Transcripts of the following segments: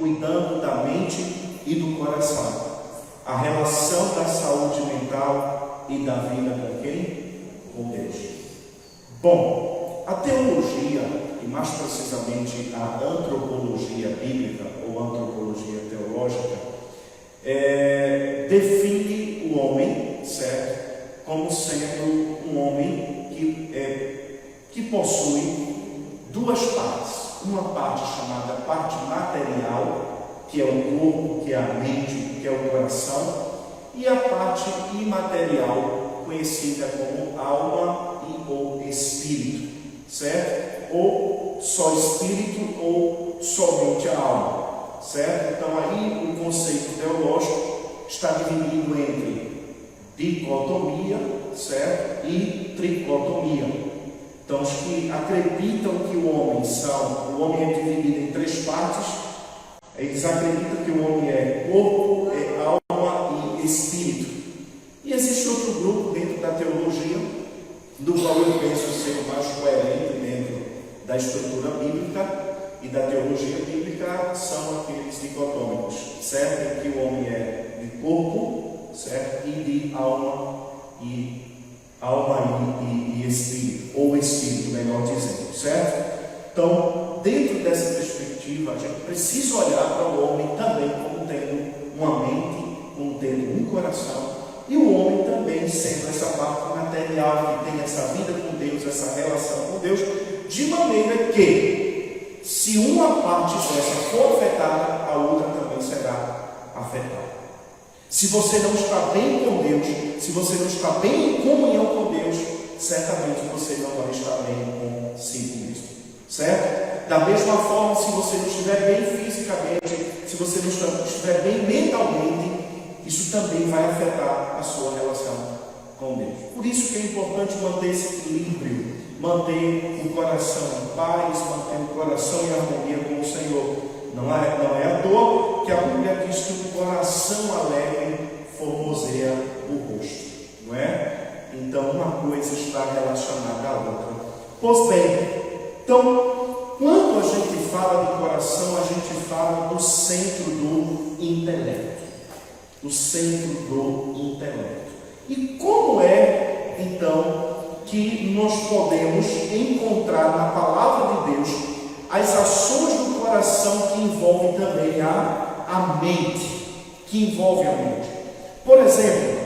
cuidando da mente e do coração. A relação da saúde mental e da vida com quem? Com Deus. Bom, a teologia, e mais precisamente a antropologia bíblica ou antropologia teológica, define o homem, certo, como sendo um homem que possui duas partes. Uma parte chamada parte material, que é o corpo, que é a mente, que é o coração, e a parte imaterial, conhecida como alma e ou espírito, certo? Ou só espírito ou somente a alma, certo? Então aí o conceito teológico está dividido entre dicotomia, certo? E tricotomia. Então, os que acreditam que o homem é dividido em três partes, eles acreditam que o homem é corpo, alma e espírito. E existe outro grupo dentro da teologia, do qual eu penso ser o mais coerente dentro da estrutura bíblica e da teologia bíblica, são aqueles dicotômicos, certo? Que o homem é de corpo, certo? E de alma e espírito, ou espírito, melhor dizendo, certo? Então, dentro dessa perspectiva, a gente precisa olhar para o homem também como tendo uma mente, como tendo um coração, e o homem também sendo essa parte material, que tem essa vida com Deus, essa relação com Deus, de maneira que, se uma parte dessa for afetada, a outra também será afetada. Se você não está bem com Deus, se você não está bem em comunhão com Deus, certamente você não vai estar bem consigo mesmo, certo? Da mesma forma, se você não estiver bem fisicamente, se você não estiver bem mentalmente, isso também vai afetar a sua relação com Deus. Por isso que é importante manter esse equilíbrio, manter o coração em paz, manter o coração em harmonia com o Senhor. Não é à toa que a Bíblia diz que o coração alegre formoseia o rosto, não é? Então uma coisa está relacionada à outra. Pois bem, então, quando a gente fala de coração, a gente fala do centro do intelecto. Do centro do intelecto. E como é, então, que nós podemos encontrar na palavra de Deus as ações do coração que envolvem também a mente, que envolve a mente? Por exemplo,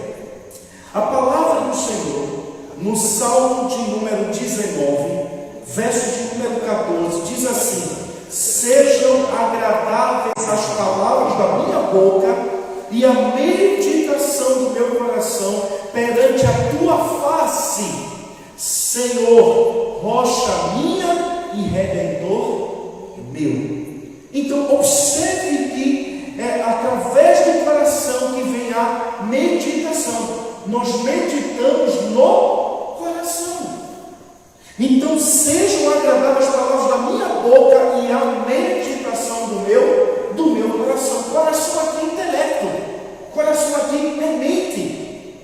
a palavra do Senhor, no Salmo de número 19, verso de número 14, diz assim: sejam agradáveis as palavras da minha boca e a meditação do meu coração perante a tua face, Senhor, rocha minha e redentor meu. Então observe que é através do coração que vem a meditação. Nós meditamos no coração. Então sejam agradáveis as palavras da minha boca e a meditação do meu coração. Coração aqui é intelecto, coração aqui é mente.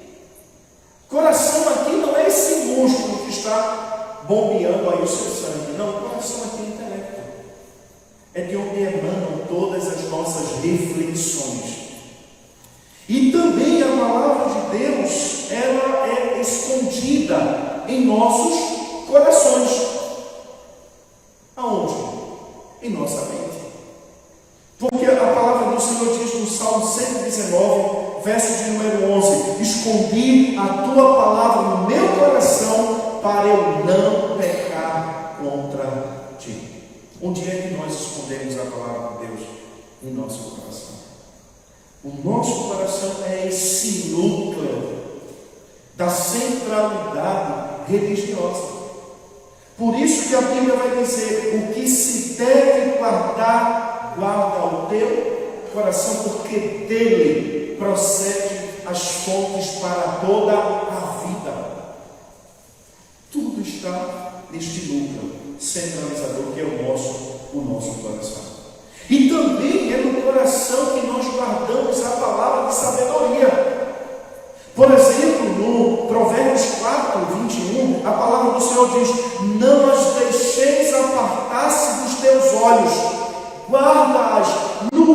Coração aqui não é esse músculo que está bombeando aí o seu sangue. Não, coração aqui é intelecto. É de onde emanam todas as nossas reflexões. E também a palavra de Deus, ela é escondida em nossos corações. Aonde? Em nossa mente. Porque a palavra do Senhor diz no Salmo 119, verso de número 11: escondi a tua palavra no meu coração para eu não pecar contra ti. Onde é que nós escondemos a palavra de Deus? Em nosso coração. O nosso coração é esse núcleo da centralidade religiosa. Por isso que a Bíblia vai dizer: o que se deve guardar, guarda o teu coração, porque dele procede as fontes para toda a vida. Tudo está neste núcleo centralizador que é o nosso coração. E também é no coração que nós guardamos a palavra de sabedoria. Por exemplo, no Provérbios 4, 21, a palavra do Senhor diz: não as deixeis apartar-se dos teus olhos, guarda-as no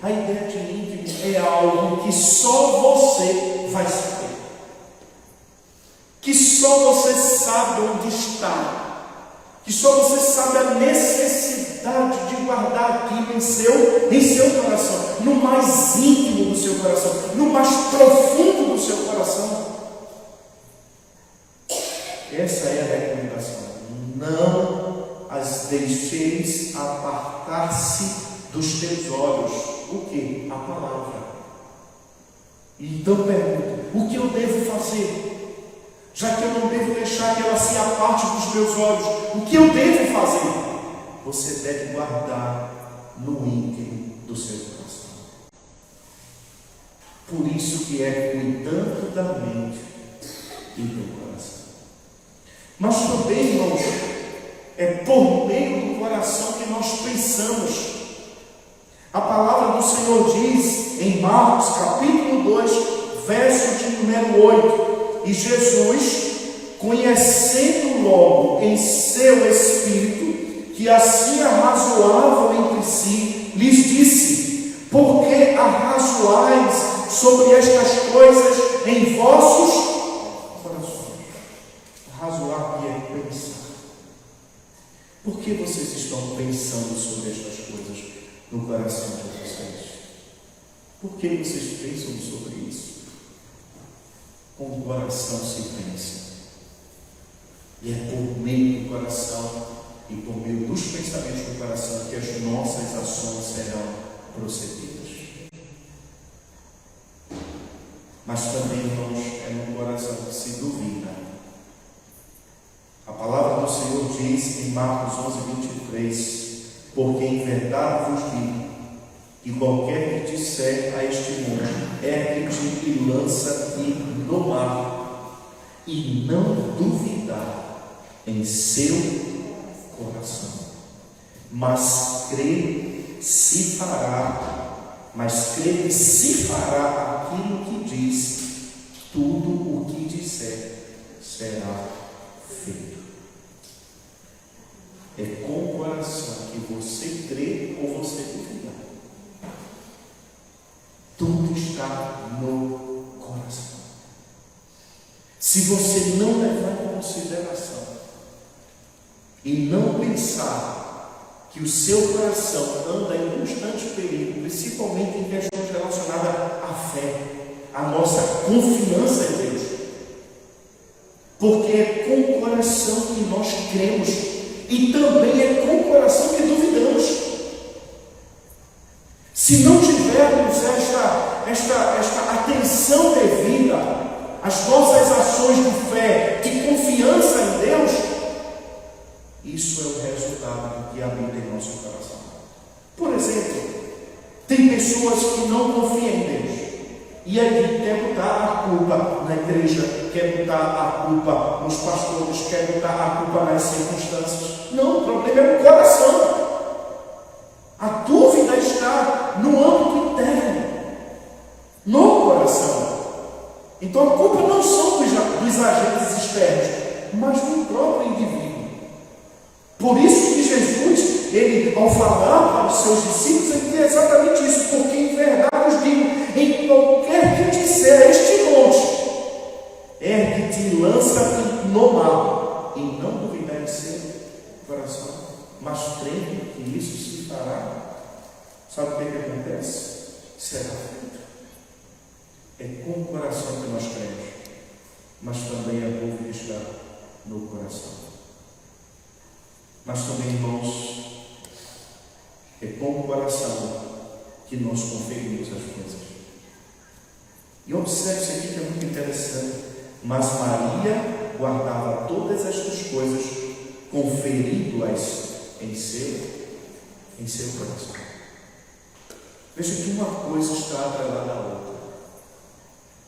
A ideia de íntimo é algo que só você vai saber, que só você sabe onde está, que só você sabe a necessidade de guardar aquilo em seu coração, no mais íntimo do seu coração, no mais profundo do seu coração. Essa é a recomendação. Não as deixeis apartar-se dos teus olhos. O que? A palavra. Então pergunto, o que eu devo fazer? Já que eu não devo deixar que ela se aparte dos meus olhos, o que eu devo fazer? Você deve guardar no íntimo do seu coração. Por isso que é cuidando da mente e do coração. Mas também, irmãos, é por meio do coração que nós pensamos. A palavra do Senhor diz em Marcos capítulo 2, verso de número 8, e Jesus, conhecendo logo em seu espírito que assim arrazoavam entre si, lhes disse: por que arrazoais sobre estas coisas em vossos corações? Arrazoar é pensar. Por que vocês estão pensando sobre estas coisas no coração de vocês? Por que vocês pensam sobre isso? Com o coração se pensa. E é por meio do coração e por meio dos pensamentos do coração que as nossas ações serão procedidas. Mas também, irmãos, é no coração que se duvida. A palavra do Senhor diz em Marcos 11, 23: porque em verdade vos digo que qualquer que disser a este monte, ergue-te e lança-te no mar, e não duvidar em seu coração, mas crê que se fará aquilo que diz, tudo o que disser será feito. É com o coração que você crê ou você duvida. Tudo está no coração. Se você não levar em consideração e não pensar que o seu coração anda em constante perigo, principalmente em questões relacionadas à fé, à nossa confiança em Deus, porque é com o coração que nós cremos e também é com o coração que duvidamos. Se não tivermos esta atenção devida às nossas ações de fé, de confiança em Deus, isso é o resultado do que habita em nosso coração. Por exemplo, tem pessoas que não confiam em Deus e aí quer botar a culpa na igreja, quer botar a culpa nos pastores, quer botar a culpa nas circunstâncias. Não, o problema é o coração. A dúvida está no âmbito interno, no coração. Então a culpa não são dos agentes externos, mas do próprio indivíduo. Por isso que Jesus, ele, ao falar para os seus discípulos, ele diz exatamente isso: porque em verdade os digo, em qualquer que disser a este monte, ergue-te e lança-te no mar, e não duvidar em seu coração, mas crendo que isso se fará. Sabe o que acontece? Será feito. É com o coração que nós cremos, mas também a dúvida está no coração. Mas também, irmãos, é com o coração que nós conferimos as coisas. E observe isso aqui que é muito interessante. Mas Maria guardava todas estas coisas, conferindo-as em seu coração. Veja que uma coisa está atrelada à outra.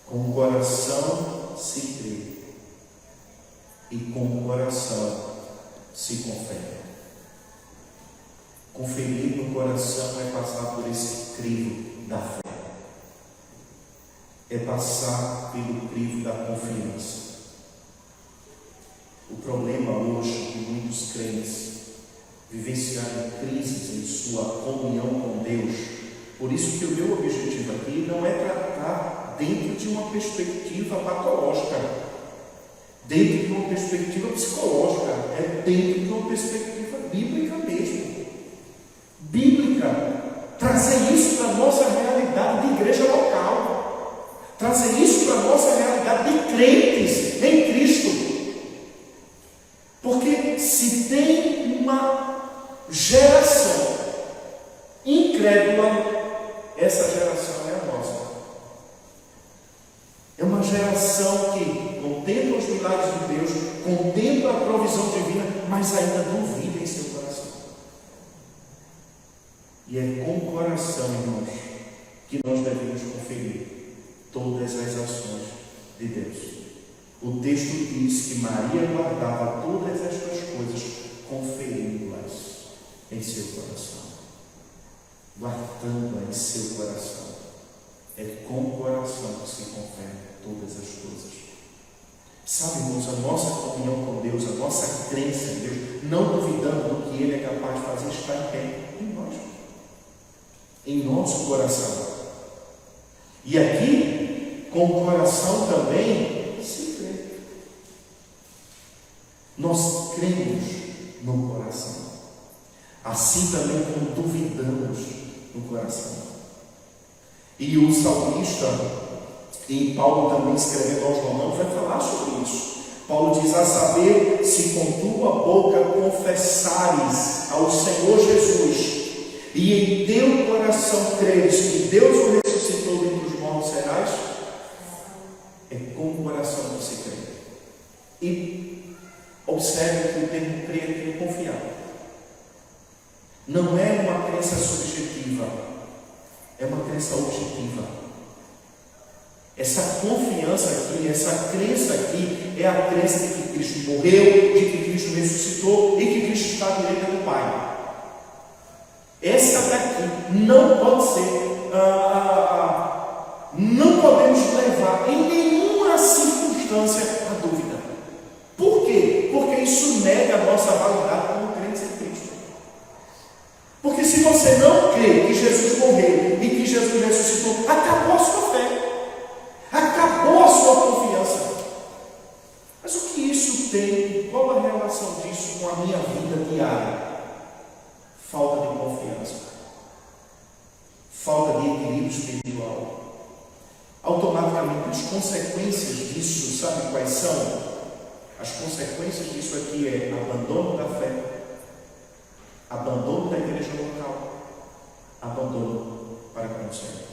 Com o coração se crê e com o coração se confere. Conferir no coração é passar por esse crivo da fé, é passar pelo crivo da confiança. O problema hoje de muitos crentes vivenciarem crises em sua comunhão com Deus Por isso que o meu objetivo aqui não é tratar dentro de uma perspectiva patológica, dentro de uma perspectiva psicológica, é dentro de uma perspectiva bíblica mesmo. Bíblica. Trazer isso para a nossa realidade de igreja local. Trazer isso para a nossa realidade de crentes em Cristo. Porque se tem uma geração incrédula, essa geração é a nossa. É uma geração que contempla os milagres de Deus, contempla a provisão divina, mas ainda duvida em seu coração. E é com o coração, irmãos, que nós devemos conferir todas as ações de Deus. O texto diz que Maria guardava todas estas coisas, conferindo-as em seu coração. Guardando-as em seu coração. É com o coração que se confere todas as coisas. Sabe, irmãos, a nossa comunhão com Deus, a nossa crença em Deus, não duvidando do que Ele é capaz de fazer, está em quem? Em nós. Em nosso coração. E aqui, com o coração também, se crê. Nós cremos no coração. Assim também como duvidamos no coração. E o salmista, e Paulo também escrevendo aos Romanos, vai falar sobre isso. Paulo diz: a saber, se com tua boca confessares ao Senhor Jesus, e em teu coração creres que Deus o ressuscitou dentre os mortos, serás. É com o coração que se crê. E observe que o termo crer aqui é confiar. Não é uma crença subjetiva, é uma crença objetiva. Essa confiança aqui, essa crença aqui, é a crença de que Cristo morreu, de que Cristo ressuscitou e que Cristo está à direita do Pai. Essa daqui não pode ser, não podemos levar em nenhuma circunstância a dúvida. Por quê? Porque isso nega a nossa validade como crentes em Cristo. Porque se você não crê que Jesus morreu e que Jesus ressuscitou, acabou a sua fé. Acabou a sua confiança. Mas o que isso tem? Qual a relação disso com a minha vida diária? Falta de confiança. Falta de equilíbrio espiritual. Automaticamente as consequências disso, sabe quais são? As consequências disso aqui é abandono da fé, abandono da igreja local, abandono para com o Senhor.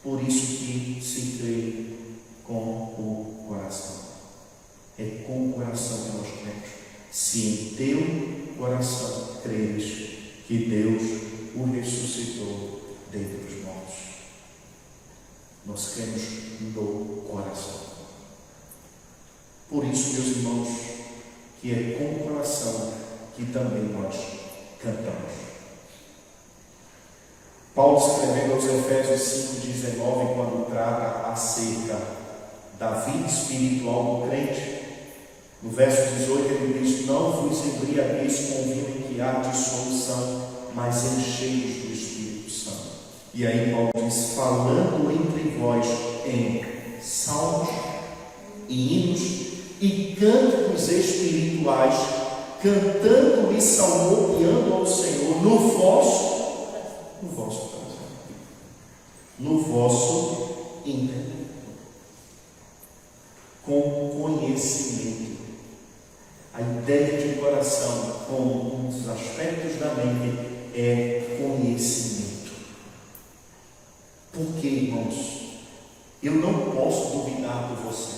Por isso que se crê com o coração. É com o coração que nós cremos. Se em teu coração creres que Deus o ressuscitou dentre os mortos. Nós cremos no coração. Por isso, meus irmãos, que é com o coração que também nós cantamos. Paulo, escrevendo aos Efésios 5,19, quando trata acerca da vida espiritual do crente, no verso 18 ele diz: não vos embriagueis com vinho em que há dissolução, mas enchei-vos do Espírito Santo. E aí Paulo diz: falando entre vós em salmos e hinos e cânticos espirituais, cantando e salmodiando ao Senhor no vosso coração, no vosso entendimento, com conhecimento. A ideia de coração, como um dos aspectos da mente, é conhecimento. Porque, irmãos, eu não posso duvidar de você.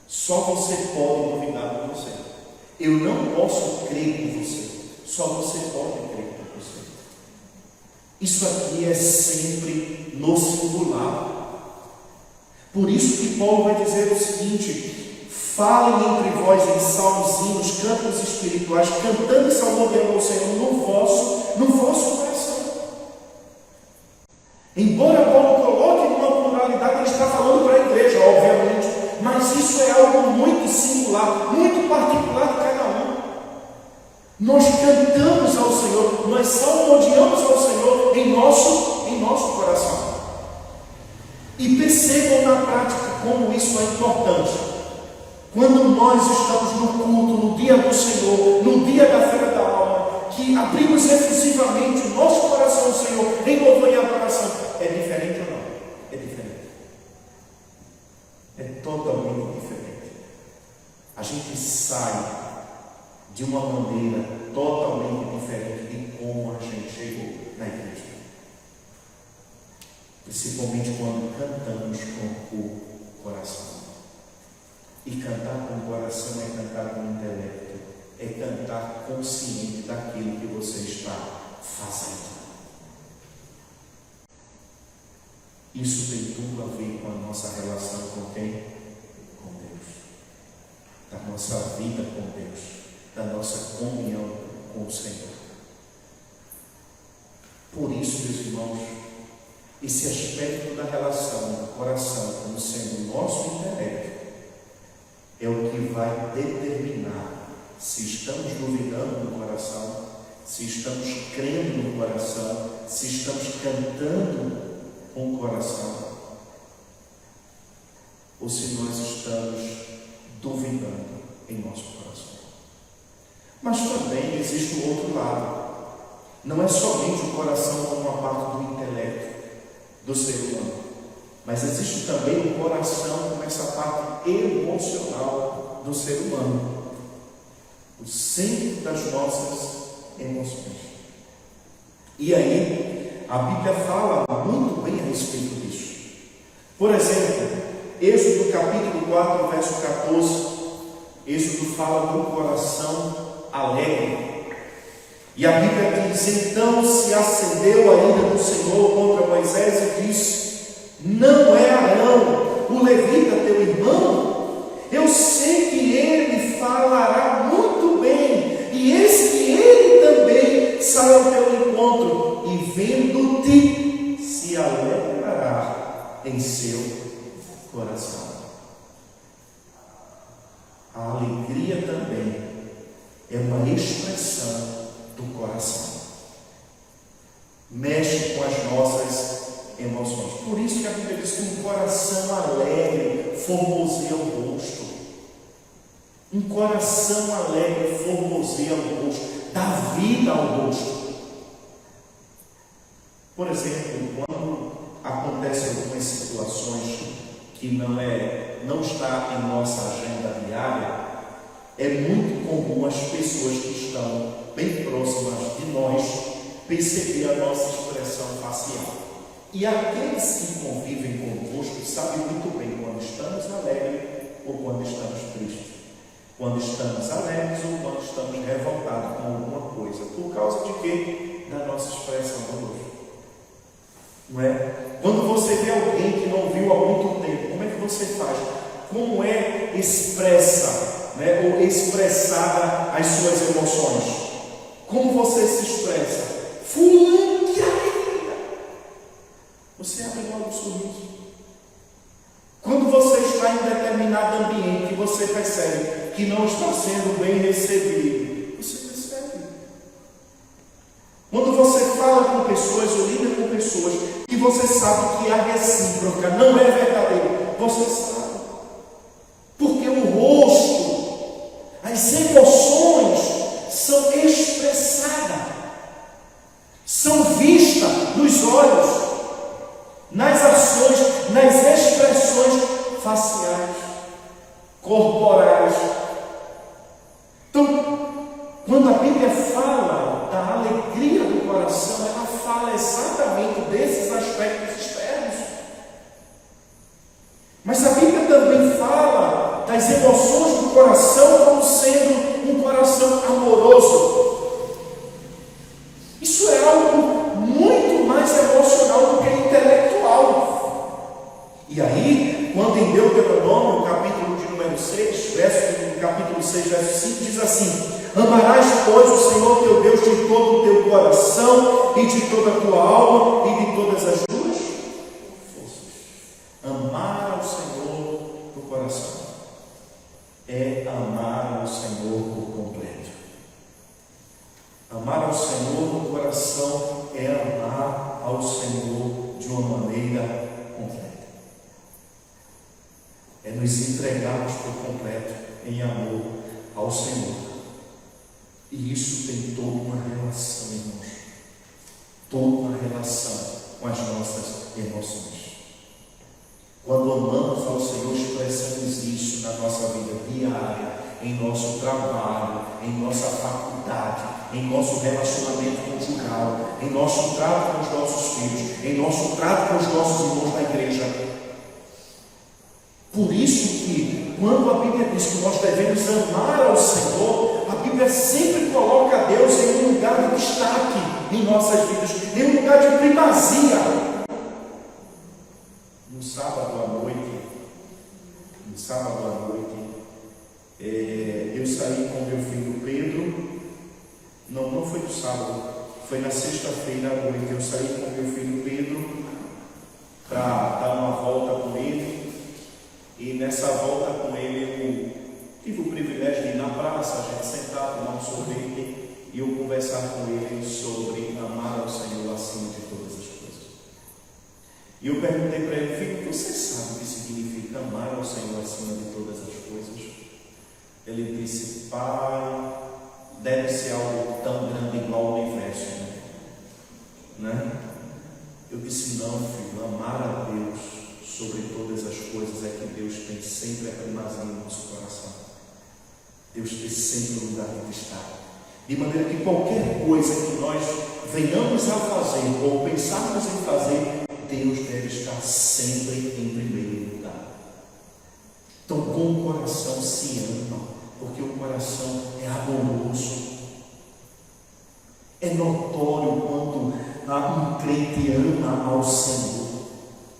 Só você pode duvidar de você. Eu não posso crer em você. Só você pode crer em você. Isso aqui é sempre no singular. Por isso que Paulo vai dizer o seguinte: falem entre vós em salmos, hinos, cantos espirituais, cantando e salmodiando ao Senhor no vosso coração. Embora Paulo coloque numa pluralidade, ele está falando para a igreja, obviamente, mas isso é algo muito singular, muito particular de cada um. Nós cantamos ao Senhor, nós salmodiamos ao Senhor em nosso coração. E percebam na prática como isso é importante. Quando nós estamos no culto, no dia do Senhor, no dia da feira da alma, que abrimos efusivamente o nosso coração ao Senhor em louvor e adoração, é diferente ou não? É diferente. É totalmente diferente. A gente sai de uma maneira totalmente diferente de como a gente chegou na igreja. Principalmente quando cantamos com o coração. E cantar com o coração é cantar com o intelecto, é cantar consciente daquilo que você está fazendo. Isso tem tudo a ver com a nossa relação com quem? Com Deus. Da nossa vida com Deus, da nossa comunhão com o Senhor. Por isso, meus irmãos, esse aspecto da relação do coração como sendo o nosso intelecto é o que vai determinar se estamos duvidando no coração, se estamos crendo no coração, se estamos cantando com o coração, ou se nós estamos duvidando em nosso coração. Mas também existe o outro lado. Não é somente o coração como uma parte do intelecto do ser humano, mas existe também o coração como essa parte emocional do ser humano, o centro das nossas emoções. E aí, a Bíblia fala muito bem a respeito disso. Por exemplo, Êxodo capítulo 4, verso 14, Êxodo fala do coração alegre. E a Bíblia diz: então se acendeu a ira do Senhor contra Moisés e disse: não é Arão, o levita teu irmão? Eu sei que ele falará muito bem, e eis que ele também sai ao teu encontro, e vendo-te se alegrará em seu coração. A alegria também é uma expressão do coração. Mexe com as nossas emoções. Por isso que a Bíblia diz que um coração alegre formoseia o rosto. Um coração alegre formoseia o rosto, dá vida ao rosto. Por exemplo, quando acontecem algumas situações que não está em nossa agenda diária, é muito comum as pessoas que estão bem próximas de nós perceber a nossa expressão facial. E aqueles que convivem conosco sabem muito bem quando estamos alegres ou quando estamos tristes, quando estamos alegres ou quando estamos revoltados com alguma coisa. Por causa de quê? Da nossa expressão do rosto. Não é? Quando você vê alguém que não viu há muito tempo, como é que você faz? Como é expressa, ou expressada as suas emoções? Como você se expressa? Fulano, que alegria! Você abre logo um sorriso. Quando você está em determinado ambiente e você percebe que não está sendo bem recebido, você percebe. Quando você fala com pessoas ou lida com pessoas e você sabe que a recíproca não é verdadeira, você sabe. Porque o rosto, as emoções são expressadas, são vistas nos olhos, nas ações, nas expressões faciais, corporais. Então, quando a Bíblia fala da alegria do coração, ela fala exatamente desses aspectos externos. Mas a Bíblia também fala das emoções do coração como sendo um coração amoroso. Isso é algo muito mais emocional do que intelectual. E aí, quando em Deuteronômio, capítulo de número 6, capítulo 6, verso 5, diz assim: amarás, pois, o Senhor teu Deus de todo o teu coração e de toda a tua alma e de todas as tuas forças. Amar ao Senhor do coração é amar ao Senhor por completo. vida completa. É nos entregarmos por completo em amor ao Senhor. E isso tem toda uma relação, irmãos. Toda uma relação com as nossas emoções. Quando amamos ao Senhor, expressamos isso na nossa vida diária, em nosso trabalho, em nossa faculdade, em nosso relacionamento conjugal, em nosso trato com os nossos filhos, em nosso trato com os nossos irmãos da igreja. Por isso que, quando a Bíblia diz que nós devemos amar ao Senhor, a Bíblia sempre coloca Deus em um lugar de destaque em nossas vidas, em um lugar de primazia. No sábado à noite, eu saí com meu filho Pedro. Não foi no sábado, foi na sexta-feira à noite. Eu saí com meu filho Pedro para dar uma volta com ele. E nessa volta com ele eu tive o privilégio de ir na praça, a gente sentar, tomar um sorvete e eu conversar com ele sobre amar ao Senhor acima de todas as coisas. E eu perguntei para ele: filho, você sabe o que significa amar ao Senhor acima de todas as coisas? Ele disse: pai, deve ser algo tão grande igual ao universo, né? Eu disse: não, filho, amar a Deus sobre todas as coisas é que Deus tem sempre a primazia no nosso coração. Deus tem sempre um lugar de destaque. De maneira que qualquer coisa que nós venhamos a fazer ou pensarmos em fazer, Deus deve estar sempre em primeiro lugar. Então, com o coração se ama, porque o coração é amoroso. É notório quando um crente ama ao Senhor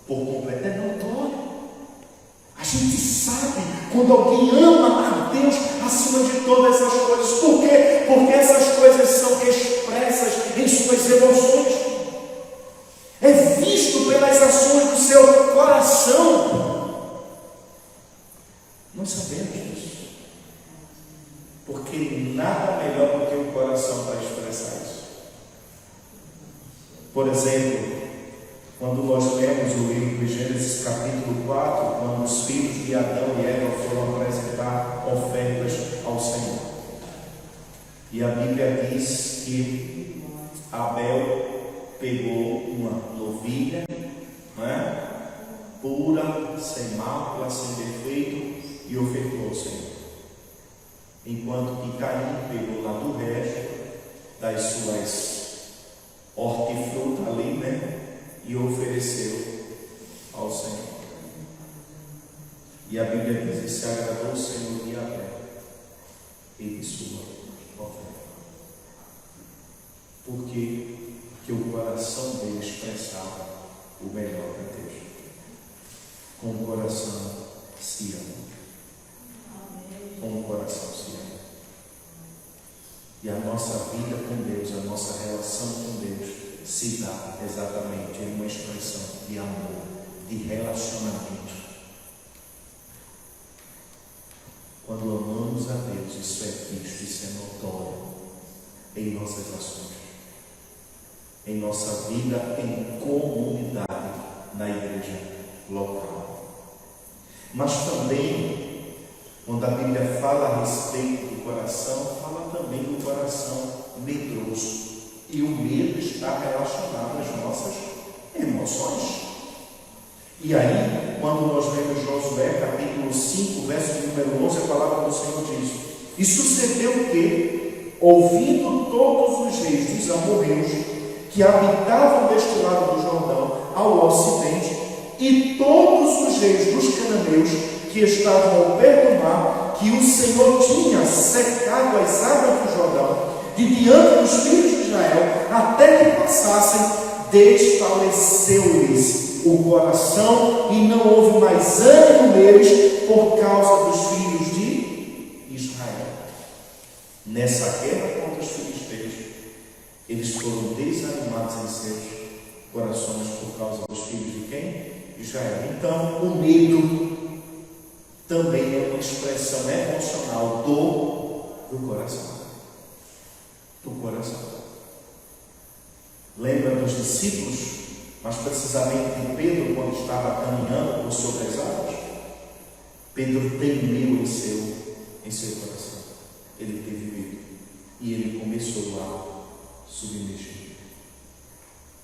por completo, é notório. A gente sabe quando alguém ama a Deus acima de todas essas coisas. Por quê? Porque essas coisas são expressas em suas emoções. É visto pelas ações do seu coração. Nós sabemos disso. Porque nada melhor do que o coração para expressar isso. Por exemplo, quando nós lemos o livro de Gênesis capítulo 4, quando os filhos de Adão e Eva foram apresentar ofertas ao Senhor. E a Bíblia diz que Abel pegou uma novilha, pura, sem mácula, sem defeito, e ofertou ao Senhor. Enquanto que Caim pegou lá do resto das suas hortifrutas ali, e ofereceu ao Senhor. E a Bíblia diz: e se agradou o Senhor de Abel e de sua oferta. Por quê? Porque o coração dele expressava o melhor para Deus. Com o coração se ama. Com o coração se ama. E a nossa vida com Deus, a nossa relação com Deus, se dá exatamente em uma expressão de amor, de relacionamento. Quando amamos a Deus, isso é visto, isso é notório em nossas ações, em nossa vida em comunidade, na igreja local. Mas também, quando a Bíblia fala a respeito do coração, fala também do coração medroso. E o medo está relacionado às nossas emoções. E aí, quando nós lemos Josué, capítulo 5, verso número 11, a palavra do Senhor diz: e sucedeu que, ouvindo todos os reis dos amorreus, que habitavam deste lado do Jordão, ao ocidente, e todos os reis dos cananeus, que estavam ao pé do mar, que o Senhor tinha secado as águas do Jordão, de diante dos filhos de Israel, até que passassem, desfaleceu-lhes o coração, e não houve mais ânimo neles por causa dos filhos de Israel. Nessa guerra contra os filisteus, eles foram desanimados em seus corações por causa dos filhos de quem? Israel. Então, o medo também é uma expressão emocional do coração. Do coração. Lembra dos discípulos? mas precisamente de Pedro, quando estava caminhando por sobre as águas, Pedro temeu em seu coração. Ele teve medo e ele começou a submergir.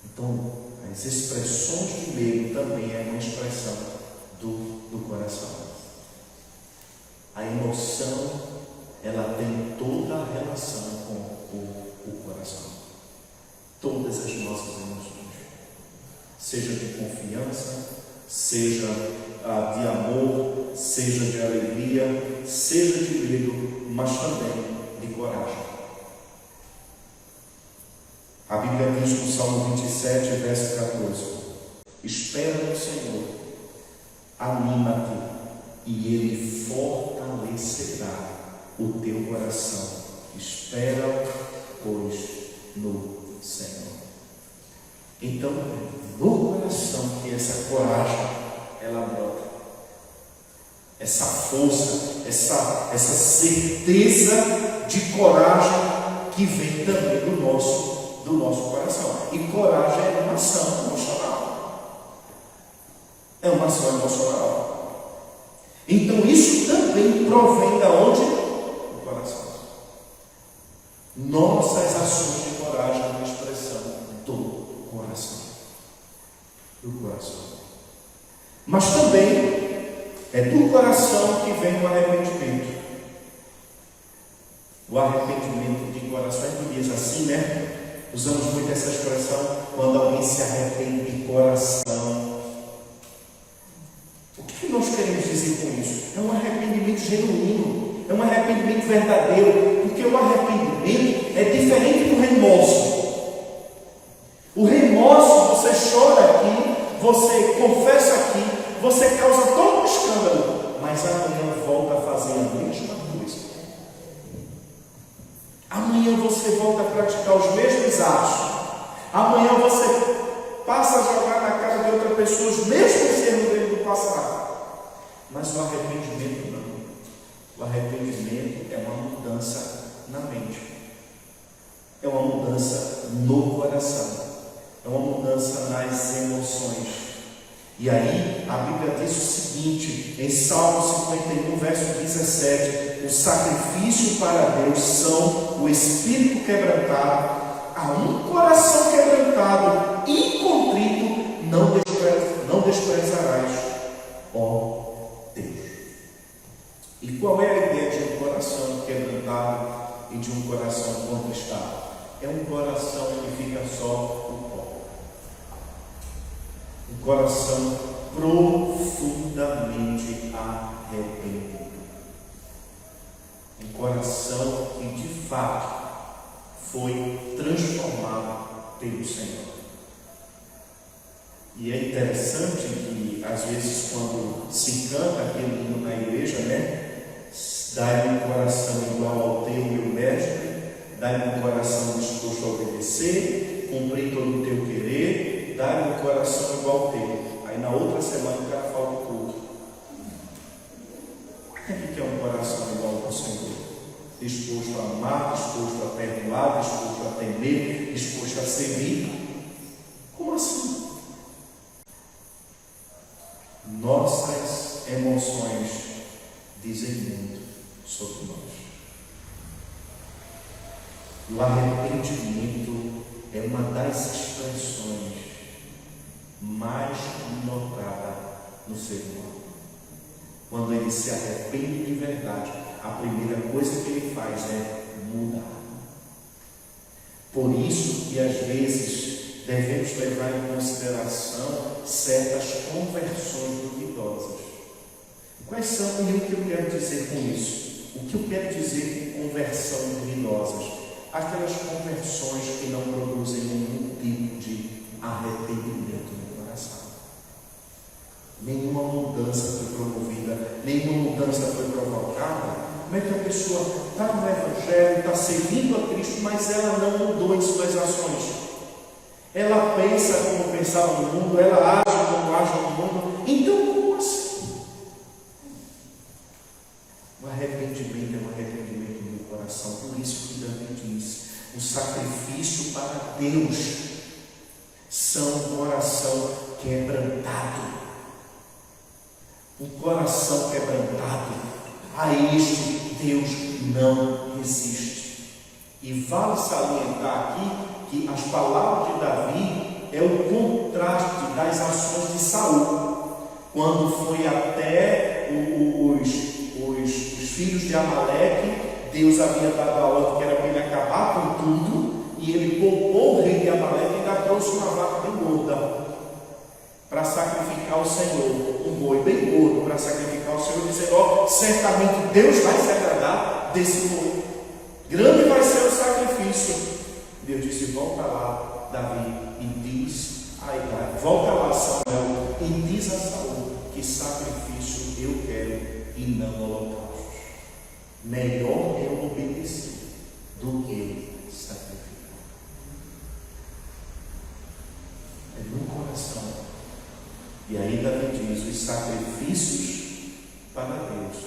Então, as expressões de medo também é uma expressão do coração. A emoção, ela tem toda a relação com o coração. Todas as nossas emoções, seja de confiança, seja de amor, seja de alegria, seja de medo, mas também de coragem. A Bíblia diz no Salmo 27, verso 14: espera no Senhor, anima-te, e Ele fortalecerá o teu coração. Espera, pois, no Senhor. Então, no coração que essa coragem, ela brota. Essa força, essa certeza de coragem que vem também do nosso coração. E coragem é uma ação emocional. É uma ação emocional. Então isso também provém de onde? Do coração. Nossas ações de coragem é uma expressão do coração. Do coração. Mas também é do coração que vem o arrependimento. O arrependimento de coração, a gente diz assim, né? Usamos muito essa expressão quando alguém se arrepende de coração. O que nós queremos dizer com isso? É um arrependimento genuíno, é um arrependimento verdadeiro, porque o arrependimento é diferente do remorso. O remorso, você chora aqui, você confessa aqui, você causa todo um escândalo, mas amanhã volta a fazer a mesma coisa. Amanhã você volta a praticar os mesmos atos. Amanhã você passa a jogar na cara de outra pessoa os mesmos erros dele do passado. Mas o arrependimento não. O arrependimento é uma mudança na mente. É uma mudança no coração. É uma mudança nas emoções. E aí a Bíblia diz o seguinte, em Salmo 51, verso 17: o sacrifício para Deus são o espírito quebrantado, a um coração quebrantado e contrito não desprezarás, ó Deus. E qual é a ideia de um coração quebrantado e de um coração contristado? É um coração que fica só o pó. Um coração profundamente arrependido. Um coração que de fato foi transformado pelo Senhor. E é interessante que às vezes quando se canta aquele hino na igreja, né? Dai-me um coração igual ao teu, meu mestre, dai-me um coração disposto a obedecer, cumprir todo o teu querer, dai-me um coração igual ao teu. Aí na outra semana o cara fala o culto. O que é um coração igual ao Senhor? Disposto a amar, disposto a perdoar, disposto a temer, disposto a servir. Como assim? Nossas emoções dizem muito sobre nós. O arrependimento é uma das expressões mais notada no ser humano. Quando ele se arrepende de verdade, a primeira coisa que ele faz é mudar. Por isso que às vezes devemos levar em consideração certas conversões duvidosas. Quais são e o que eu quero dizer com isso? O que eu quero dizer com conversão duvidosas? Aquelas conversões que não produzem nenhum tipo de arrependimento no coração. Nenhuma mudança foi promovida, nenhuma mudança foi provocada. Como é que a pessoa está no Evangelho, está servindo a Cristo, mas ela não mudou em suas ações? Ela pensa como pensava no mundo, ela age como age no mundo. Então, como assim? O arrependimento é um arrependimento no coração. Por isso que Davi diz: o sacrifício para Deus são um coração coração quebrantado. Um coração quebrantado, a este Deus não resiste. E vale salientar aqui que as palavras de Davi é o contraste das ações de Saul, quando foi até os filhos de Amaleque. Deus havia dado a ordem que era para ele acabar com tudo, e ele poupou o rei de Amaleque e ainda trouxe uma vaca bem gorda para sacrificar ao Senhor, um boi bem gordo para sacrificar ao Senhor, dizendo: ó, certamente Deus vai se agradar desse boi, grande vai ser o sacrifício. Deus disse: volta lá, Davi, e diz volta lá, Samuel, e diz a Saul que sacrifício eu quero e não holocaustos. Melhor eu obedecer do que sacrificar. É no coração. E aí Davi diz: os sacrifícios para Deus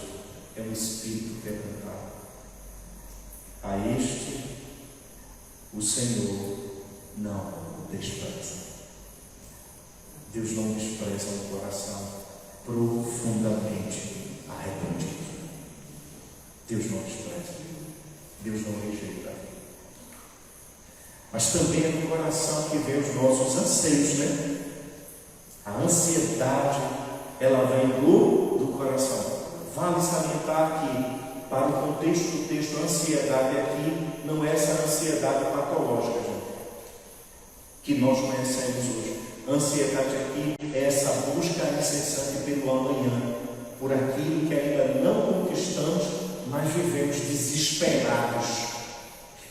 é um espírito quebrantado. A este o Senhor não despreza. Deus não despreza um coração profundamente arrependido. Deus não despreza. Deus não rejeita. Mas também é no coração que vem os nossos anseios, né? A ansiedade, ela vem do coração. Vale salientar que, para o contexto do texto, a ansiedade aqui não é essa ansiedade patológica, gente, que nós conhecemos hoje. A ansiedade aqui é essa busca incessante pelo amanhã, por aquilo que ainda não conquistamos, mas vivemos desesperados.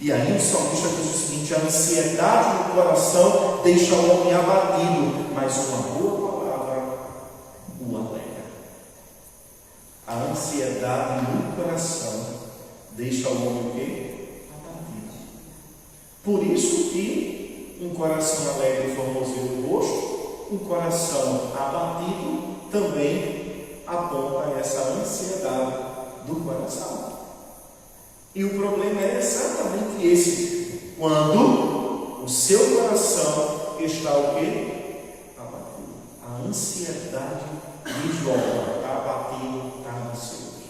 E aí o salmista diz o seguinte: a ansiedade do coração deixa o homem abatido, mas uma boa palavra o alegra. A ansiedade no coração deixa o homem o quê? Abatido. Por isso que um coração alegre formoseia o rosto, um coração abatido também aponta essa ansiedade do coração. E o problema é exatamente esse: quando o seu coração está o quê? Abatido. A ansiedade de Jó está abatido, está ansioso,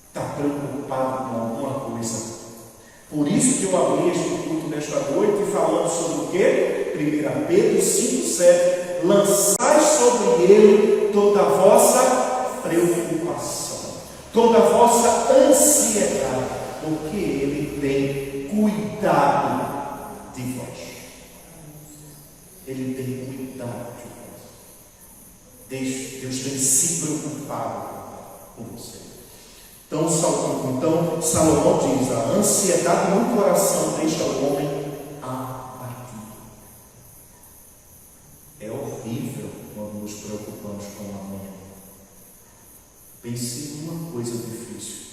está preocupado com alguma coisa. Por isso que eu abri este culto nesta noite falando sobre o quê? 1 Pedro 5,7: lançai sobre ele toda a vossa preocupação, toda a vossa ansiedade, porque ele tem cuidado de vós. Ele tem cuidado de vós. Deus tem se preocupado com você. Então Salomão diz: a ansiedade no coração deixa o homem abatido. É horrível quando nos preocupamos com o amanhã. Pense numa coisa difícil.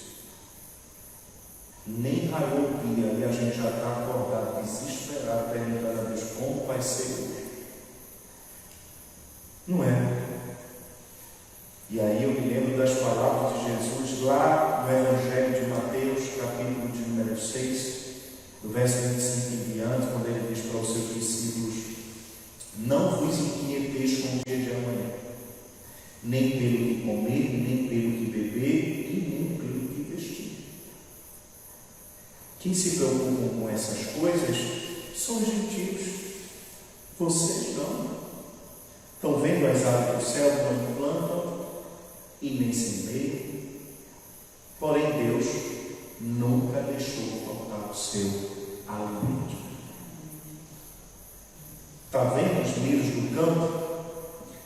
Nem raiou o dia e a gente já está acordado, desesperado, perguntando a Deus como vai ser hoje. Não é? E aí eu me lembro das palavras de Jesus lá no Evangelho de Mateus, capítulo de número 6, do verso 25 em diante, quando ele diz para os seus discípulos: não vos inquieteis com o dia de amanhã, nem pelo que comer, nem pelo que beber, e nem pelo que vestir. Quem se preocupam com essas coisas são os gentios. Vocês não. Estão vendo as aves do céu, não plantam e nem semeiam. Porém Deus nunca deixou faltar o seu alimento. Está vendo os lírios do campo?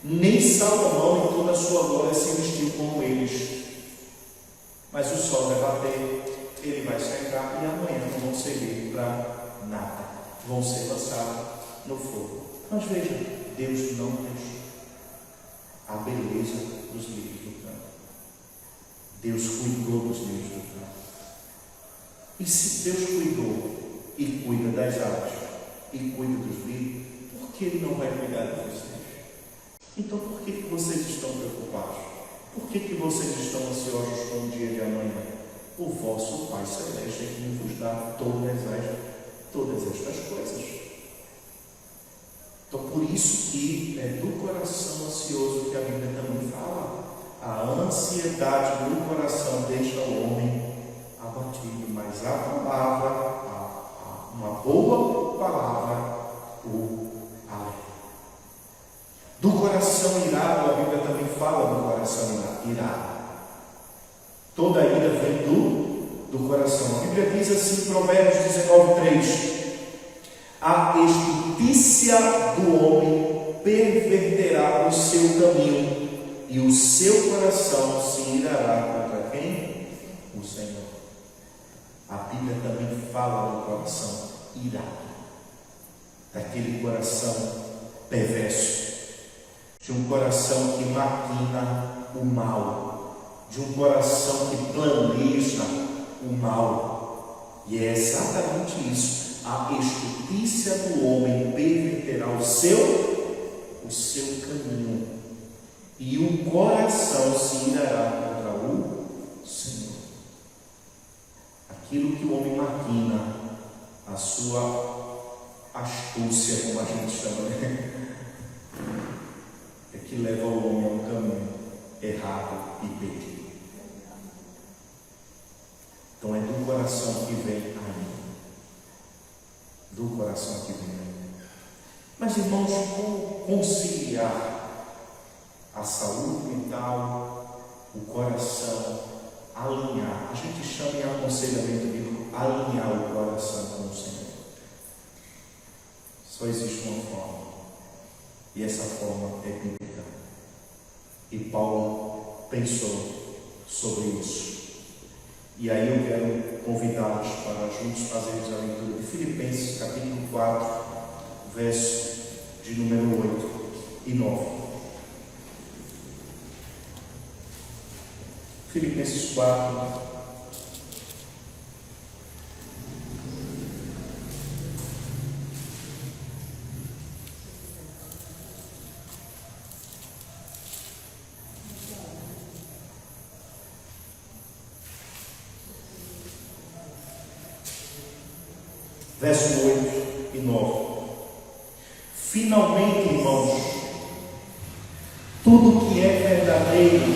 Nem Salomão em toda a sua glória se vestiu como eles. Mas o sol vai bater, ele vai secar, e amanhã não vão servir para nada, vão ser lançados no fogo. Mas veja, Deus não deixou a beleza dos lírios do campo. Deus cuidou dos lírios do campo. E se Deus cuidou e cuida das aves e cuida dos lírios, por que Ele não vai cuidar de vocês? Então por que vocês estão preocupados? Por que vocês estão ansiosos com o dia de amanhã? O vosso Pai Celeste é quem vos dá todas estas coisas. Então, por isso que é do coração ansioso que a Bíblia também fala. A ansiedade no coração deixa o homem abatido, mas a palavra, uma boa palavra, o alegra. Do coração irado, a Bíblia também fala do coração irado. Toda ira vem do coração. A Bíblia diz assim, Provérbios 19:3: a estultícia do homem perverterá o seu caminho, e o seu coração se irará contra quem? O Senhor. A Bíblia também fala do coração irado, daquele coração perverso, de um coração que maquina o mal, de um coração que planeja o mal. E é exatamente isso. A estultícia do homem perverterá o seu caminho, e o coração se irará contra o Senhor. Aquilo que o homem maquina, a sua astúcia, como a gente chama, né? É que leva o homem a um caminho errado e perdido. Então é do coração que vem a ira. Do coração que vem. Mas, irmãos, como conciliar a saúde mental, o coração, alinhar? A gente chama em aconselhamento bíblico alinhar o coração com o Senhor. Só existe uma forma, e essa forma é bíblica. E Paulo pensou sobre isso. E aí eu quero convidá-los para juntos fazermos a leitura de Filipenses capítulo 4, verso de número 8 e 9. Filipenses 4, verso 8 e 9. Finalmente, irmãos, tudo que é verdadeiro,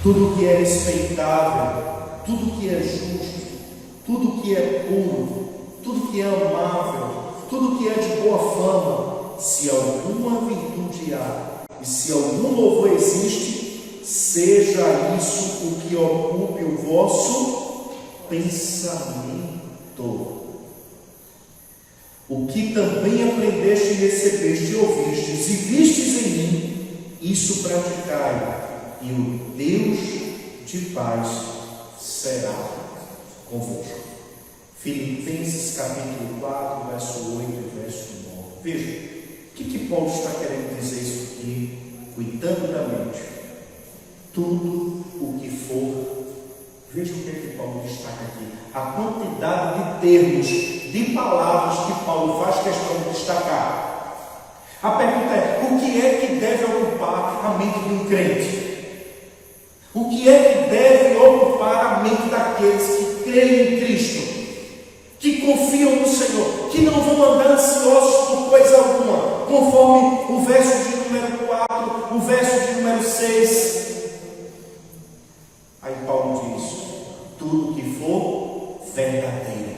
tudo que é respeitável, tudo que é justo, tudo que é puro, tudo que é amável, tudo que é de boa fama, se alguma virtude há e se algum louvor existe, seja isso o que ocupe o vosso pensamento. O que também aprendeste e recebeste e ouvistes e vistes em mim, isso praticai, e o Deus de paz será convosco. Filipenses capítulo 4, verso 8 e verso 9. Veja, o que Paulo está querendo dizer isso aqui? Cuidando da mente. Tudo o que for. Veja o que Paulo destaca aqui. A quantidade de termos, de palavras que Paulo faz questão de destacar. A pergunta é: o que é que deve ocupar a mente de um crente? O que é que deve ocupar a mente daqueles que creem em Cristo, que confiam no Senhor, que não vão andar ansiosos por coisa alguma, conforme o verso de número 4, o verso de número 6. Aí Paulo diz: tudo que for verdadeiro.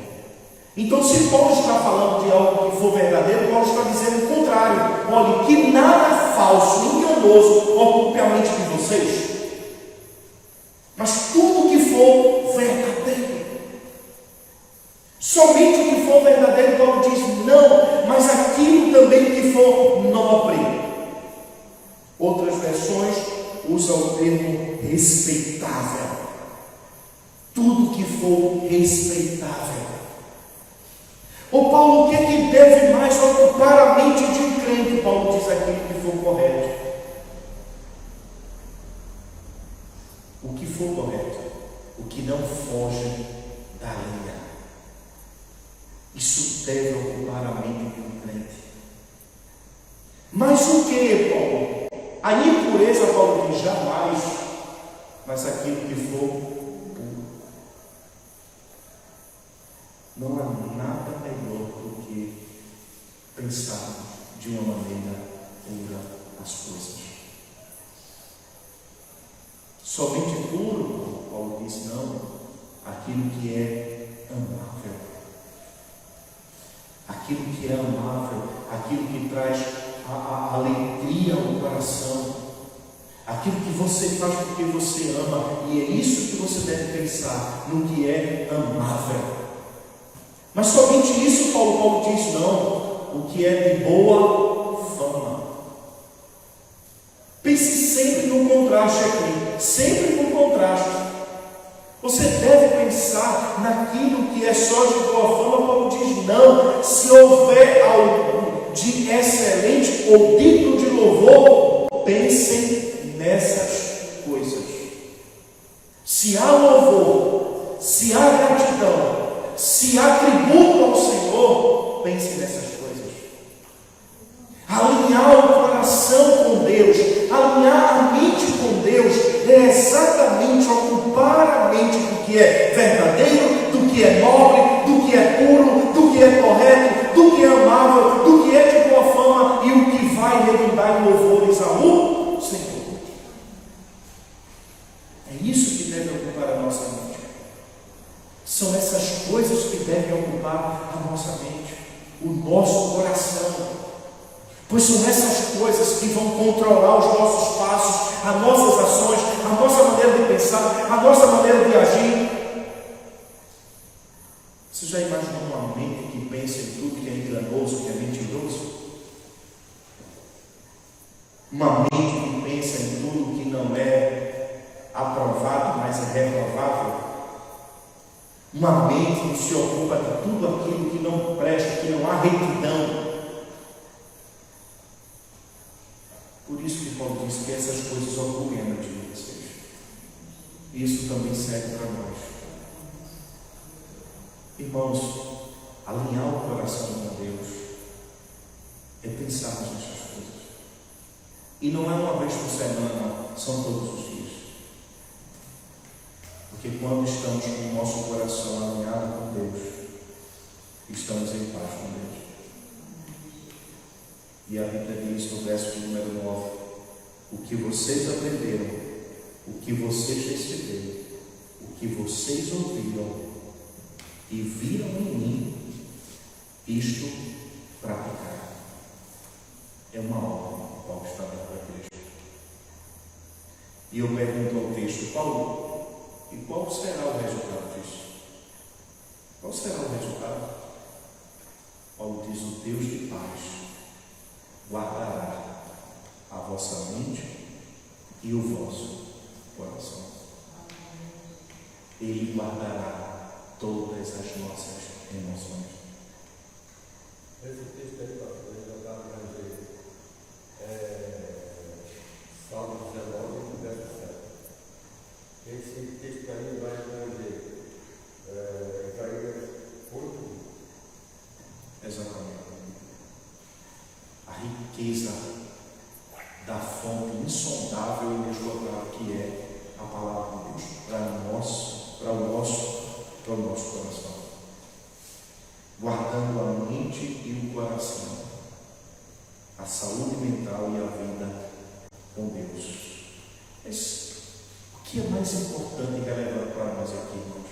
Então, se Paulo está falando de algo que for verdadeiro, Paulo está dizendo o contrário. Olha, que nada falso, enganoso ocupe a mente de vocês, mas tudo que for verdadeiro. Somente o que for verdadeiro, Paulo diz não, mas aquilo também que for nobre. Outras versões usam o termo respeitável. Tudo que for respeitável. Ô Paulo, o que é que deve mais ocupar a mente de um crente? Paulo diz aquilo que for correto. O que for correto, o que não foge da linha. Isso deve ocupar a mente de um crente. Mas o que, Paulo? A impureza, Paulo diz, jamais, mas aquilo que for puro. Não há nada melhor do que pensarmos de uma maneira pura as coisas. Somente puro, Paulo diz, não, aquilo que é amável. Aquilo que é amável, aquilo que traz a alegria ao coração, aquilo que você faz porque você ama, e é isso que você deve pensar, no que é amável. Mas somente isso Paulo diz, não, o que é de boa fama. Pense sempre no contraste aqui, sempre no contraste. Você deve pensar naquilo que é só de boa fama. Paulo diz, não, se houver algo de excelente ou digno de louvor, pensem nessas coisas. Se há louvor, se há gratidão, se há tributo ao Senhor, pensem nessas coisas. Alinhar o coração com Deus, alinhar a mente com Deus, é exatamente ocupar a mente do que é verdadeiro, do que é nobre, do que é puro, do que é correto, do que é amável, do que é de boa fama e o que vai redundar em louvores ao Senhor. É isso que deve ocupar a nossa mente. São essas coisas que devem ocupar a nossa mente, o nosso coração. Pois são essas coisas que vão controlar os nossos passos, as nossas ações, a nossa maneira de pensar, a nossa maneira de agir. Você já imaginou uma mente que pensa em tudo que é enganoso, que é mentiroso? Uma mente que pensa em tudo que não é aprovado, mas é reprovável? Uma mente que se ocupa de tudo aquilo que não presta, que não há retidão? Por isso que Paulo diz que essas coisas ocupem a mente de vocês. Isso também serve para nós. Irmãos, alinhar o coração com Deus é pensarmos nessas coisas. E não é uma vez por semana, são todos os dias. Porque quando estamos com o nosso coração alinhado com Deus, estamos em paz com Deus. E a Bíblia diz no verso número 9, o que vocês aprenderam, o que vocês receberam, o que vocês ouviram e viram em mim, isto praticar. É uma ordem que Paulo está dando para a igreja. E eu pergunto ao texto, Paulo, e qual será o resultado disso? Qual será o resultado? Paulo diz, o Deus de paz guardará a vossa mente e o vosso coração. Ele guardará todas as nossas emoções. Esse texto aí, pastor, ele já está abrangendo. Salmo 19, verso 7. Esse texto aí vai abranger Isaías 8. Exatamente. A riqueza da fonte insondável e inesgotável que é a palavra de Deus para o nosso coração, guardando a mente e o coração, a saúde mental e a vida com Deus. Mas o que é mais importante e relevante para nós aqui, irmãos?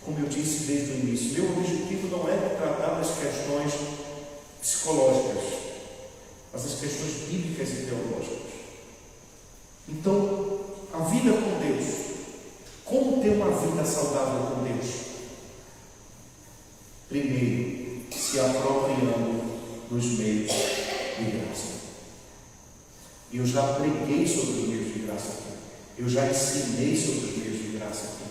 Como eu disse desde o início, meu objetivo não é tratar das questões psicológicas, mas as questões bíblicas e teológicas. Então, a vida com Deus. Como ter uma vida saudável com Deus? Primeiro, se apropriando dos meios de graça. E eu já preguei sobre os meios de graça aqui. Eu já ensinei sobre os meios de graça aqui.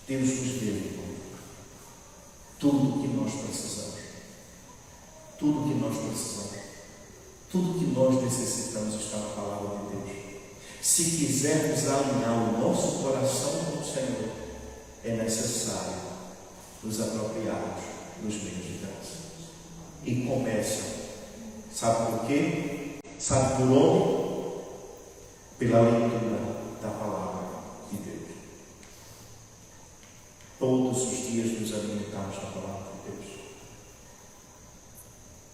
Deus nos deu tudo o que nós precisamos. Tudo o que nós precisamos. Tudo o que nós necessitamos está na palavra de Deus. Se quisermos alinhar o nosso coração com o Senhor, é necessário nos apropriarmos dos meios de graça. E começa, sabe por quê? Sabe por onde? Pela leitura da palavra de Deus. Todos os dias nos alimentamos da palavra de Deus.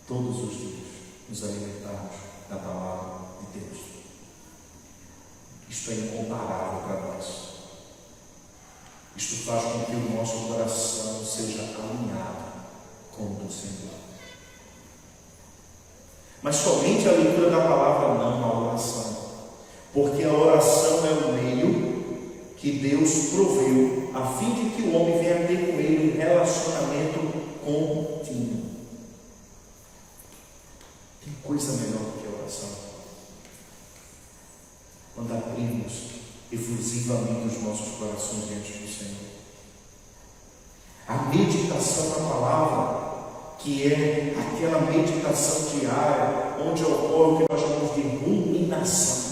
todos os dias, nos alimentarmos da palavra de Deus. Isto é incomparável para nós. Isto faz com que o nosso coração seja alinhado com o do Senhor. Mas somente a leitura da palavra não, a oração. Porque a oração é o meio que Deus proveu a fim de que o homem venha ter com Ele um relacionamento contínuo. Tem coisa melhor do que a oração. Quando abrimos efusivamente os nossos corações diante do Senhor. A meditação na palavra, que é aquela meditação diária, onde ocorre o que nós chamamos de ruminação.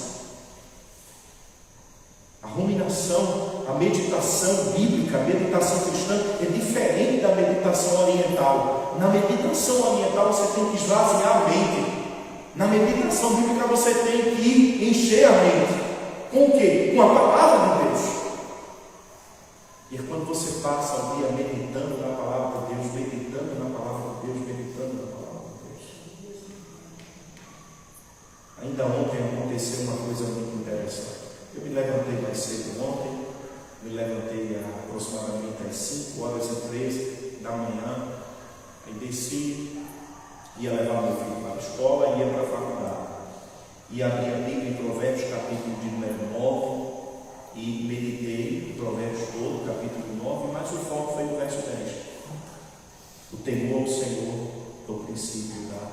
A ruminação, a meditação bíblica, a meditação cristã é diferente da meditação oriental. Na meditação oriental você tem que esvaziar a mente. Na meditação bíblica você tem que encher a mente. Com o quê? Com a palavra de Deus. E é quando você passa o dia meditando na palavra de Deus, meditando na palavra de Deus, meditando na palavra de Deus. Ainda ontem aconteceu uma coisa muito interessante. Eu me levantei mais cedo ontem, me levantei aproximadamente às 5h13 da manhã, aí desci, ia levar meu filho para a escola e ia para a faculdade. E abri a Bíblia em Provérbios, capítulo de número 9, e meditei o Provérbios todo, capítulo 9, mas o foco foi no verso 10. O temor ao Senhor é o princípio da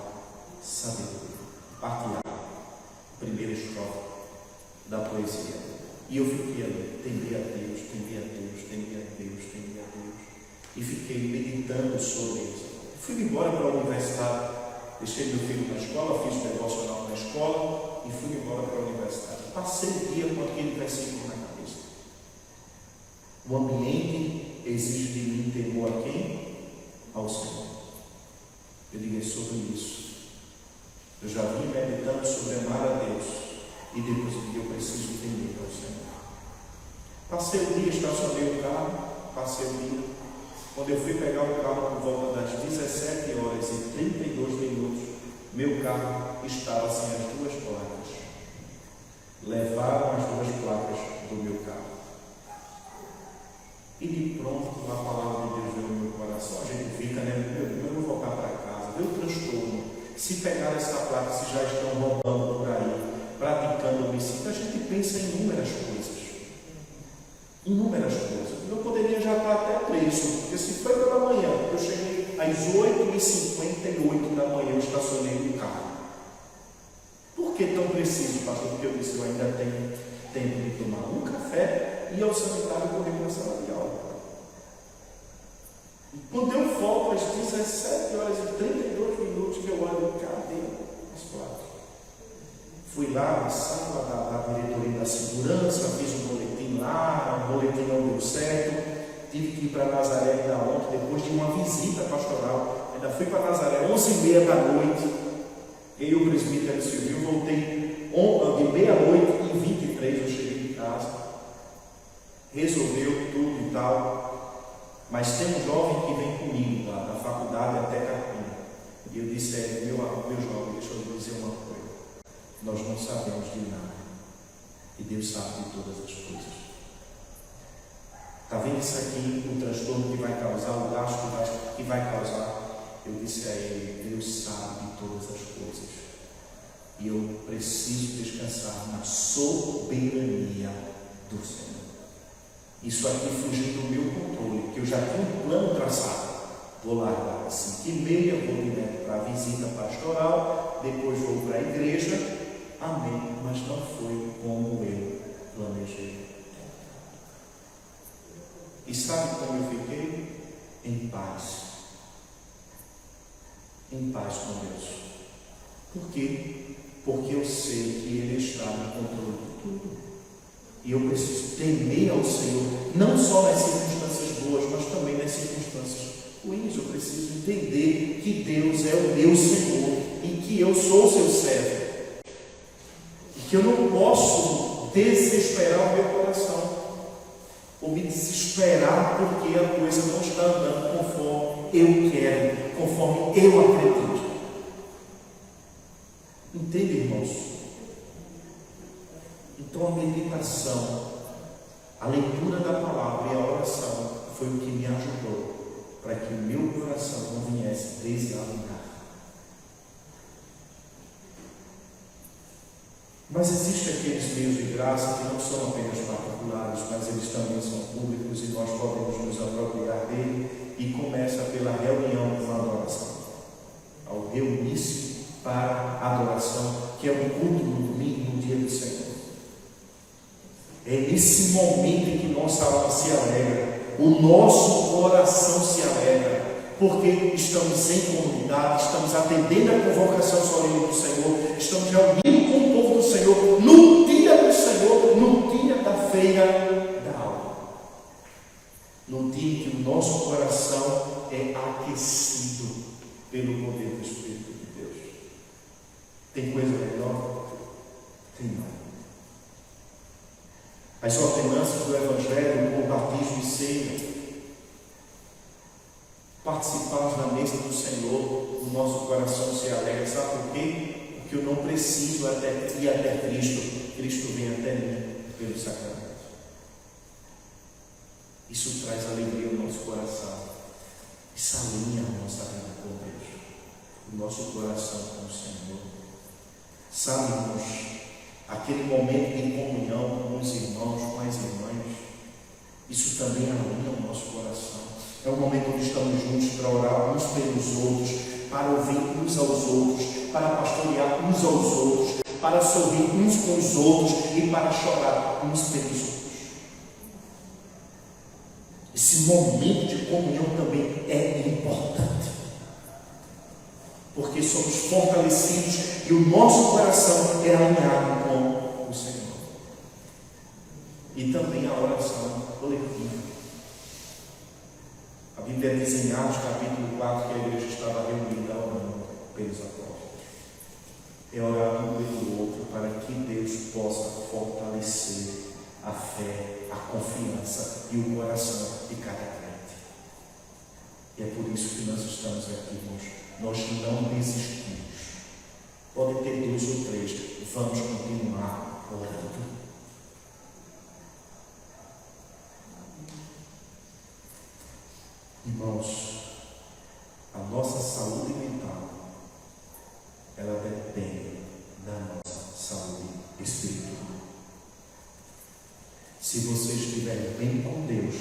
sabedoria. Parte A, primeira estrofe da poesia. E eu fiquei ali, temer a Deus, temer a Deus, temer a Deus, temer a Deus. E fiquei meditando sobre isso. Fui embora para a universidade, deixei meu filho na escola, fiz o devocional na escola e fui embora para a universidade. Passei o dia com aquele versículo na cabeça. O ambiente exige de mim temor a quem? Ao Senhor. Eu digo, é sobre isso. Eu já vim meditando sobre amar a Deus. E depois eu preciso temer ao Senhor. Passei o dia, estacionei o carro, passei o dia. Quando eu fui pegar o carro por volta das 17h32, meu carro estava sem as duas placas. Levaram as duas placas do meu carro. E de pronto a palavra de Deus veio no meu coração. A gente fica, né? Eu vou voltar para casa. Veio o transtorno. Se pegar essa placa, se já estão roubando por aí, praticando homicídio, a gente pensa em inúmeras coisas. Inúmeras coisas. Eu poderia já estar até preso, porque se foi pela manhã, eu cheguei às 8h58 da manhã, eu estacionei no carro. Por que tão preciso, pastor? Porque eu disse, eu ainda tenho tempo de tomar um café e ir ao sanitário correr para a sala de aula. E quando eu volto às 17h32 que eu olho, cadê as placas? Fui lá na sala da diretoria da segurança, fiz um boletim lá, o boletim não deu certo, tive que ir para Nazaré ainda ontem, depois de uma visita pastoral, ainda fui para Nazaré 11h30 da noite, eu e o presbítero Silvio, voltei de meia-noite e 23 eu cheguei em casa, resolveu tudo e tal, mas tem um jovem que vem comigo da faculdade até Carpina, e eu disse, meu jovem, deixa eu lhe dizer uma coisa. Nós não sabemos de nada. E Deus sabe de todas as coisas. Está vendo isso aqui, o transtorno que vai causar, o gasto que vai causar? Eu disse a ele, Deus sabe de todas as coisas. E eu preciso descansar na soberania do Senhor. Isso aqui fugiu do meu controle, que eu já tinha um plano traçado. Vou largar às 5h30, vou direto para a visita pastoral, depois vou para a igreja. Amém, mas não foi como eu planejei. E sabe como eu fiquei? Em paz. Em paz com Deus. Por quê? Porque eu sei que Ele está no controle de tudo. E eu preciso temer ao Senhor, não só nas circunstâncias boas, mas também nas circunstâncias ruins. Eu preciso entender que Deus é o meu Senhor e que eu sou o seu servo. Que eu não posso desesperar o meu coração, ou me desesperar porque a coisa não está andando conforme eu quero, conforme eu acredito. Entende, irmãos? Então a meditação, a leitura da palavra e a oração foi o que me ajudou para que o meu coração não viesse desalinhar. Mas existem aqueles meios de graça que não são apenas particulares, mas eles também são públicos e nós podemos nos apropriar dele, e começa pela reunião com a adoração. Ao reunir-se para a adoração, que é o culto no domingo, no dia do Senhor. É nesse momento em que nossa alma se alegra, o nosso coração se alegra, porque estamos em comunidade, estamos atendendo a convocação solene do Senhor, estamos reunindo com o povo do Senhor, no dia do Senhor, no dia da feira da alma, no dia em que o nosso coração é aquecido pelo poder do Espírito de Deus. Tem coisa melhor? Tem não. As ordenanças do Evangelho, como batismo e ceia, participarmos da mesa do Senhor, o nosso coração se alegra. Sabe por quê? Porque eu não preciso ir até Cristo, Cristo vem até mim pelo sacramento. Isso traz alegria ao nosso coração, isso alinha a nossa vida com Deus, o nosso coração com o Senhor. Sabe, irmãos, aquele momento de comunhão com os irmãos, com as irmãs, isso também alinha o nosso coração. É um momento onde estamos juntos para orar uns pelos outros, para ouvir uns aos outros, para pastorear uns aos outros, para sorrir uns com os outros e para chorar uns pelos outros. Esse momento de comunhão também é importante, porque somos fortalecidos e o nosso coração é alinhado com o Senhor. E também a oração coletiva. A Bíblia diz em Atos capítulo 4 que a igreja estava reunida orando pelos apóstolos. É orar um pelo outro para que Deus possa fortalecer a fé, a confiança e o coração de cada crente. E é por isso que nós estamos aqui, irmãos. Nós não desistimos. Pode ter 2 ou 3, vamos continuar orando. Irmãos, a nossa saúde mental, ela depende da nossa saúde espiritual. Se você estiver bem com Deus,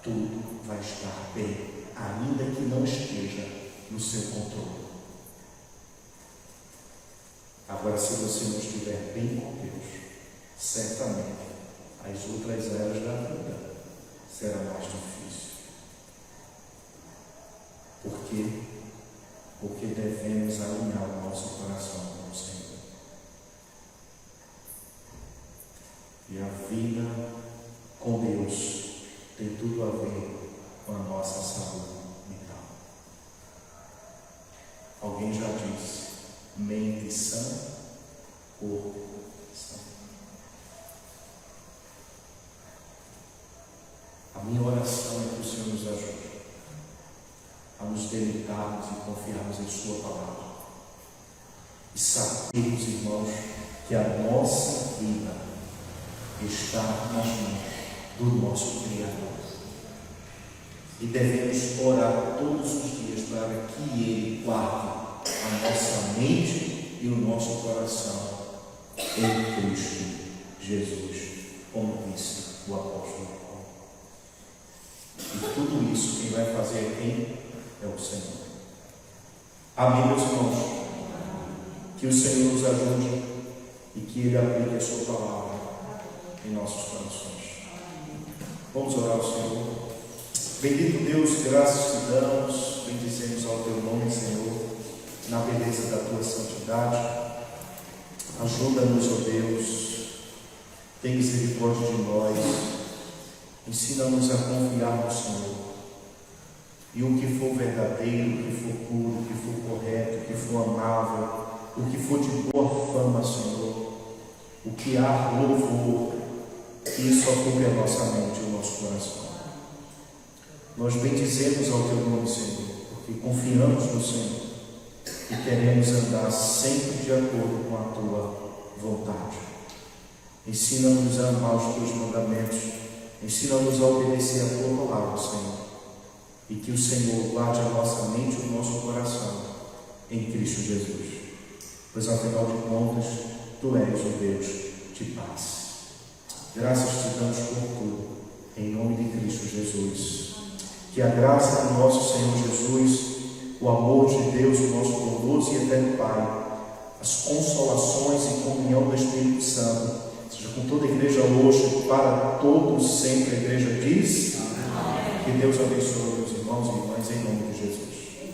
tudo vai estar bem, ainda que não esteja no seu controle. Agora, se você não estiver bem com Deus, certamente as outras áreas da vida serão mais difíceis. Por quê? Porque devemos alinhar o nosso coração com o Senhor. E a vida com Deus tem tudo a ver com a nossa saúde mental. Alguém já disse: mente sã, corpo sã. A minha oração é que o Senhor nos ajude a nos deleitarmos e confiarmos em Sua palavra. E sabermos, irmãos, que a nossa vida está nas mãos do nosso Criador. E devemos orar todos os dias para que Ele guarde a nossa mente e o nosso coração em Cristo Jesus, como disse o apóstolo Paulo. E tudo isso quem vai fazer é quem? É o Senhor. Amém, meus irmãos? Que o Senhor nos ajude e que Ele aplique a Sua palavra em nossos corações. Vamos orar ao Senhor. Bendito Deus, graças te damos, bendizemos ao Teu nome, Senhor, na beleza da Tua santidade. Ajuda-nos, ó Deus, tem misericórdia de nós, ensina-nos a confiar no Senhor. E o que for verdadeiro, o que for puro, o que for correto, o que for amável, o que for de boa fama, Senhor, o que há louvor, que isso ocupe a nossa mente e o nosso coração. Nós bendizemos ao Teu nome, Senhor, porque confiamos no Senhor. e queremos andar sempre de acordo com a tua vontade. Ensina-nos a amar os teus mandamentos, ensina-nos a obedecer a tua palavra, Senhor, e que o Senhor guarde a nossa mente e o nosso coração em Cristo Jesus, pois afinal de contas, tu és o Deus de paz. Graças te damos por tudo, em nome de Cristo Jesus. Que a graça do nosso Senhor Jesus, o amor de Deus, o nosso bondoso e eterno Pai, as consolações e comunhão do Espírito Santo, seja com toda a igreja hoje, para todos sempre. A igreja diz: amém. Que Deus abençoe meus irmãos e irmãs, em nome de Jesus.